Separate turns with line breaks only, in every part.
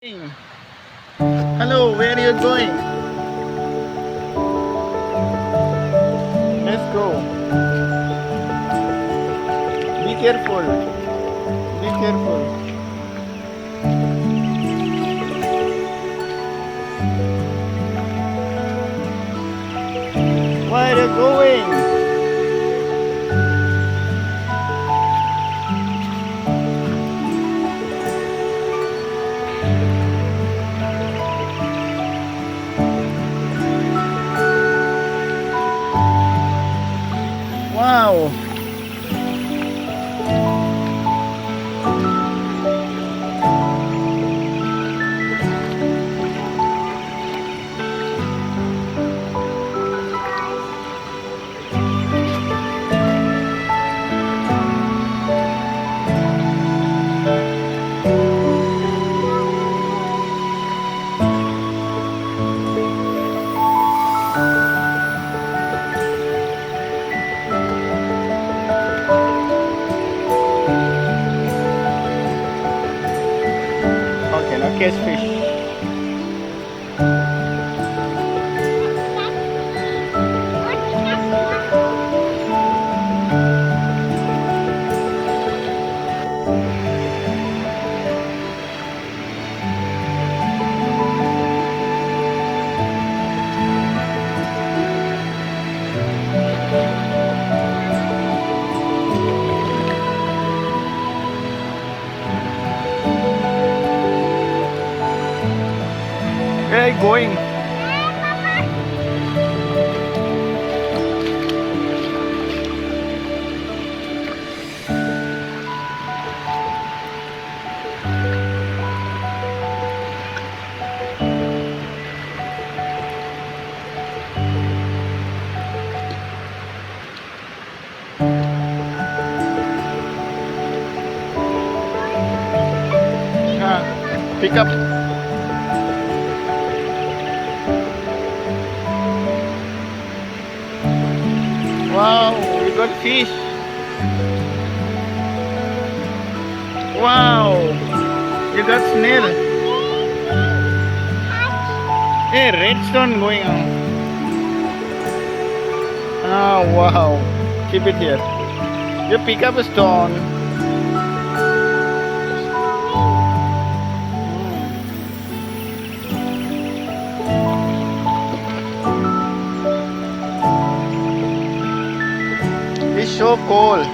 Hello, where are you going? Let's go. Be careful. Be careful. Where are you going? Wow. Okay, now catch fish. Where are you going? Pick up. Wow, we got fish. Wow, you got snail. Hey, redstone going on. Oh wow, keep it here. You pick up a stone. It's so cold.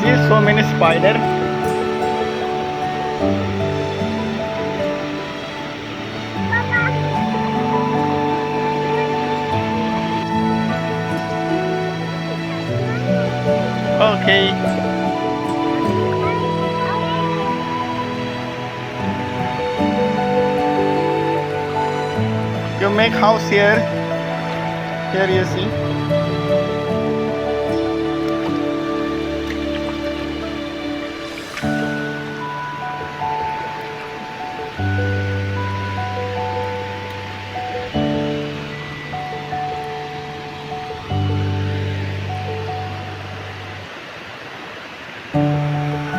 See so many spider. Okay. You make house here. Here you see.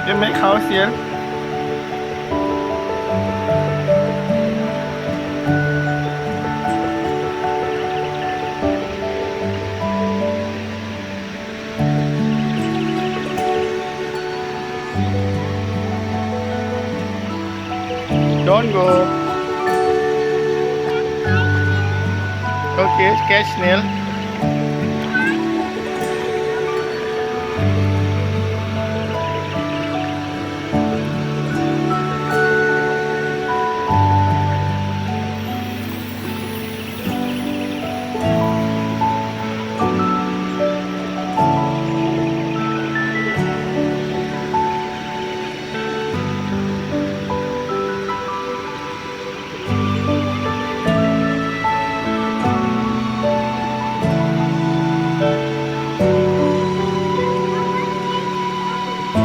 You make house here. Don't go. Okay, catch snail.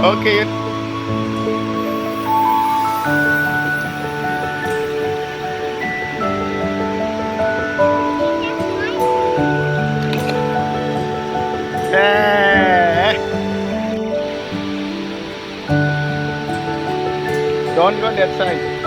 Okay. Eh, don't go that side.